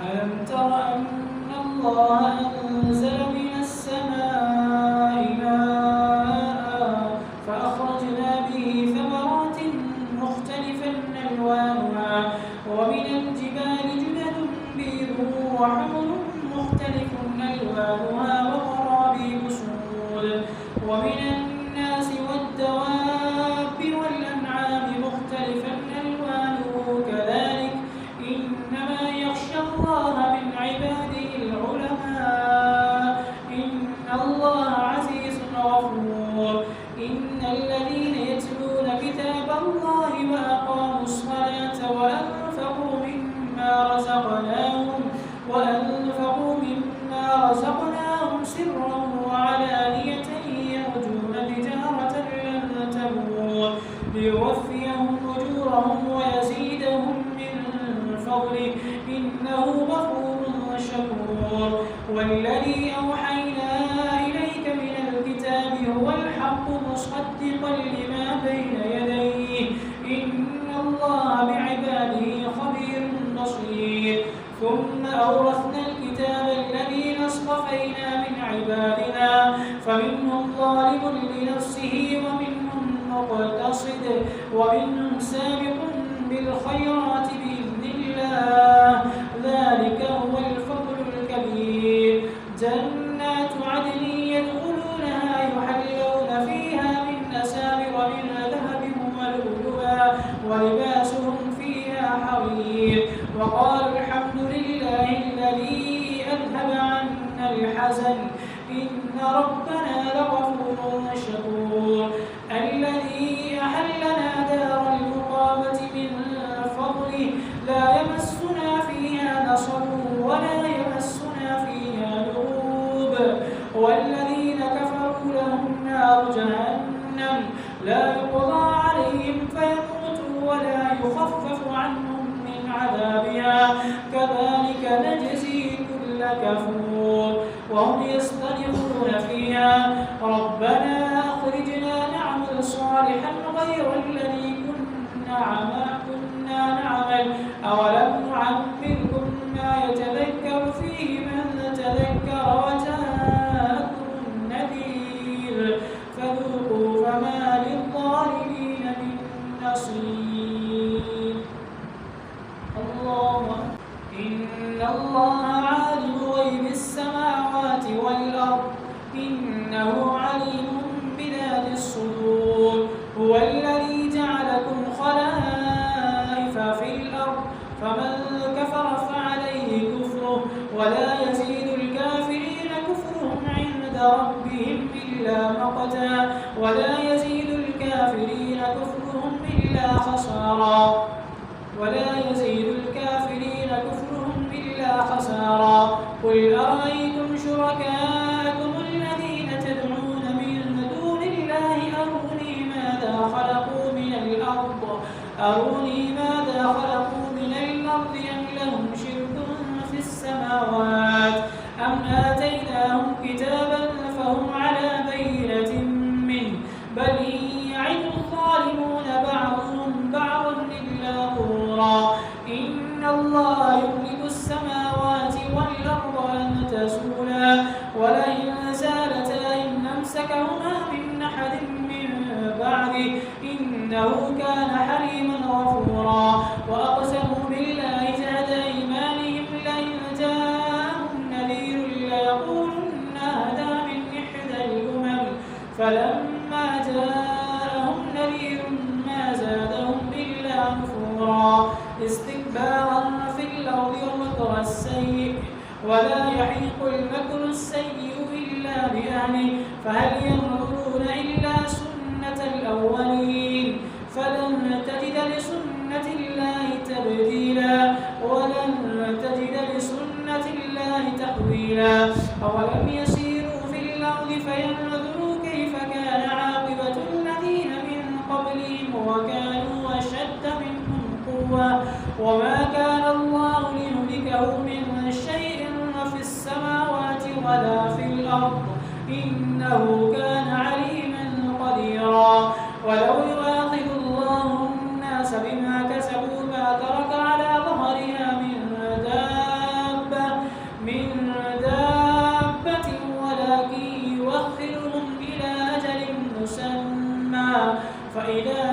ألم تر أن الله أنزل من السماء ماء فأخرجنا به ثمرات مختلفا ألوانها ومن الجبال جدد بيض وحمر مختلف ألوانها وغرابيب سود ومن الناس والدواب والأنعام مختلفا ألوانه كذلك إنما يخشى الله من عباده العلماء إن الله عزيز غفور إن الذين يتلون كتاب الله وأقاموا الصلاة وأنفقوا مما رزقناهم سرا وعلانية يرجون تجارة لن تبور ليوفيهم أجورهم ويزيدهم من فضله إنه غفور شكور والذي أوحينا إليك من الكتاب هو الحق مصدقا لما بين يديه إن الله بعباده خبير بصير ثم أورثنا الكتاب الذين اصطفينا من عبادنا فمنهم ظالم لنفسه ومنهم مقتصد ومنهم سابق بالخيرات بإذن الله ذلك هو الفضل الكبير جنات عدن يدخلونها يحلون فيها من أساور من ذهب ولؤلؤا ولباسهم فيها حرير وقالوا الحمد لله الذي أذهب عنا الحزن إن ربنا لغفور شكور الذي أحلنا دار المقامة من فضله لا يمسنا فيها نصب ولا يمسنا فيها لغوب والذين كفروا لهم نار جهنم لا يقضى عليهم فيموتوا ولا يخفف عنهم من عذابها كذلك نجزي كل كفور وهم يسترخون فيها ربنا أخرجنا نعمل صالحا غير الذي كنا نعمل أولم نعمركم ما يتذكر فيه من تذكر وجاءكم النذير فذوقوا فما للظالمين من نصير إن الله عالم غيب السماوات والأرض إنه عليم بذات الصدور هو الذي جعلكم خلائف في الأرض فمن كفر فعليه كفره ولا يزيد الكافرين كفرهم عند ربهم إلا مقتا ولا يزيد الكافرين كفرهم إلا خسارا قل أرأيتم شركاءكم الذين تدعون من دون الله أروني ماذا خلقوا من الأرض أم لهم شرك في السماوات أم آتيناهم كتابا فهم على بينة منه بل إن يعد الظالمون بعضهم بعضا إلا غرورا إن الله يملك السماوات والأرض أن تزولا ولئن زالتا إن أمسكهما من أحد من بعده إنه كان حليما غفورا وأقسموا بالله جهد أيمانهم لئن جاءهم نذير ليقولن هذا من إحدى الأمم فلما جاءهم نذير ما زادهم إلا نفورا استكبارا في الأرض ومكر السيء ولا يحيق المكر السيء إلا بأهله فهل ينظرون إلا سنة الأولين فلن تجد لسنة الله تبديلا ولن تجد لسنة الله تحويلا أولم يسيروا في الأرض فينظروا كيف كان عاقبة الذين من قبلهم وكانوا أشد منهم قوة وما كان الله ليهلكهم من شيء في السماوات ولا في الأرض إنه كان عليما قديرا ولو يؤاخذ الله الناس بما كسبوا ما ترك على ظهرها من دابة إلى